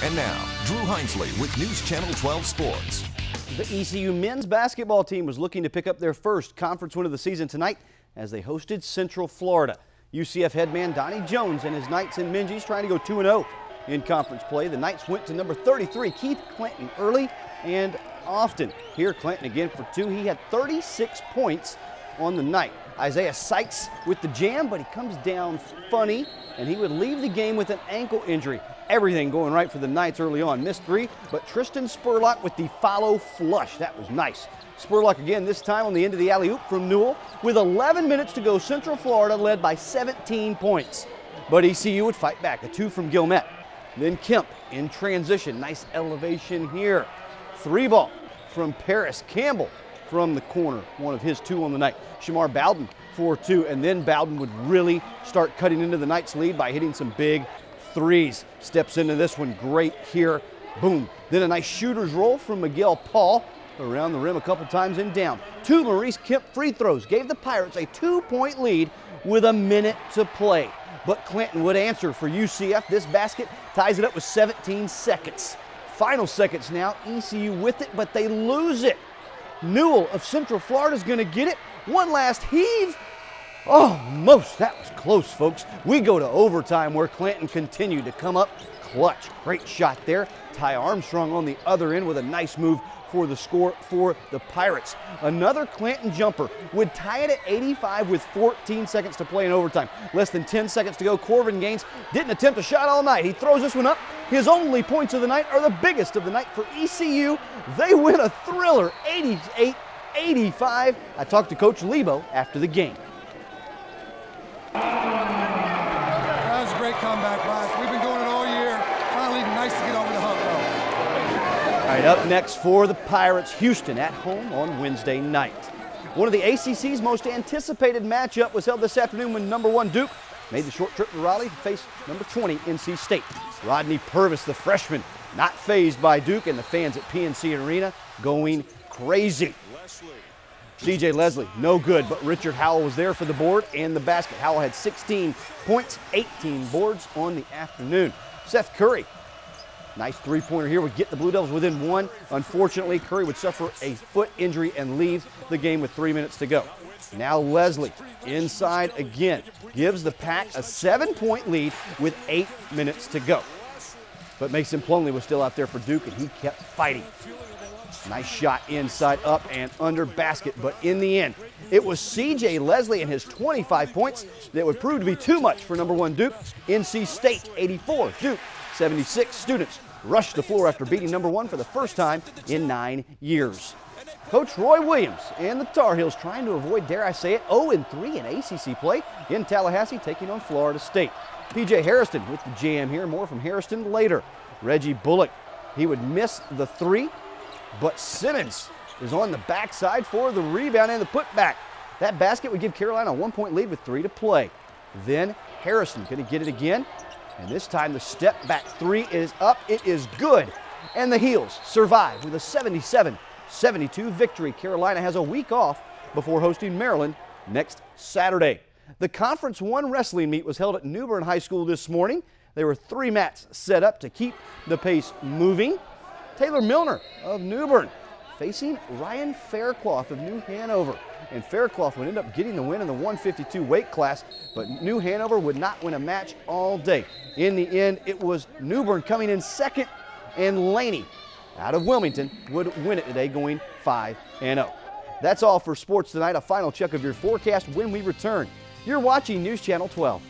And now, Drew Hinesley with News Channel 12 Sports. The ECU men's basketball team was looking to pick up their first conference win of the season tonight as they hosted Central Florida. UCF head man Donnie Jones and his Knights and Minjies trying to go 2-0 in conference play. The Knights went to number 33, Keith Clanton, early and often. Here, Clanton again for two. He had 36 points on the night. Isaiah Sykes with the jam, but he comes down funny, and he would leave the game with an ankle injury. Everything going right for the Knights early on. Missed three, but Tristan Spurlock with the follow flush. That was nice. Spurlock again, this time on the end of the alley-oop from Newell. With 11 minutes to go, Central Florida led by 17 points. But ECU would fight back. A two from Gilmet. Then Kemp in transition. Nice elevation here. Three ball from Paris Campbell from the corner. One of his two on the night. Shamar Bowden for two, and then Bowden would really start cutting into the Knights' lead by hitting some big threes. Steps into this one great here. Boom. Then a nice shooter's roll from Miguel Paul. Around the rim a couple times and down. Two Maurice Kemp free throws gave the Pirates a 2-point lead with a minute to play. But Clanton would answer for UCF. This basket ties it up with 17 seconds. Final seconds now. ECU with it, but they lose it. Newell of Central Florida is going to get it. One last heave. Almost. That was close, folks. We go to overtime where Clanton continued to come up clutch. Great shot there. Ty Armstrong on the other end with a nice move for the score for the Pirates. Another Clanton jumper would tie it at 85 with 14 seconds to play in overtime. Less than 10 seconds to go. Corvin Gaines didn't attempt a shot all night. He throws this one up. His only points of the night are the biggest of the night for ECU. They win a thriller, 88-85. I talked to Coach Lebo after the game. That was a great comeback, guys. We've been doing it all year. Finally, nice to get over the hump, though. All right, up next for the Pirates, Houston at home on Wednesday night. One of the ACC's most anticipated matchup was held this afternoon when number 1 Duke made the short trip to Raleigh to face number 20 NC State. Rodney Purvis, the freshman, not fazed by Duke, and the fans at PNC Arena going crazy. CJ Leslie, no good, but Richard Howell was there for the board and the basket. Howell had 16 points, 18 boards on the afternoon. Seth Curry, nice three-pointer here, would get the Blue Devils within one. Unfortunately, Curry would suffer a foot injury and leave the game with 3 minutes to go. Now Leslie, inside again, gives the Pack a 7-point lead with 8 minutes to go. But Mason Plumlee was still out there for Duke, and he kept fighting. Nice shot inside, up and under basket, but in the end, it was C.J. Leslie and his 25 points that would prove to be too much for number 1 Duke. NC State 84, Duke 76. Students rushed the floor after beating number 1 for the first time in 9 years. Coach Roy Williams and the Tar Heels trying to avoid, dare I say it, 0-3 in ACC play in Tallahassee, taking on Florida State. P.J. Harrison with the jam here. More from Harrison later. Reggie Bullock, he would miss the three, but Simmons is on the backside for the rebound and the putback. That basket would give Carolina a 1-point lead with 3 to play. Then Harrison going to get it again, and this time the step back three is up. It is good, and the Heels survive with a 77-72 victory. Carolina has a week off before hosting Maryland next Saturday. The Conference 1 wrestling meet was held at New Bern High School this morning. There were 3 mats set up to keep the pace moving. Taylor Milner of New Bern facing Ryan Faircloth of New Hanover. And Faircloth would end up getting the win in the 152 weight class, but New Hanover would not win a match all day. In the end, it was New Bern coming in second, and Laney out of Wilmington would win it today, going 5-0. That's all for sports tonight. A final check of your forecast when we return. You're watching News Channel 12.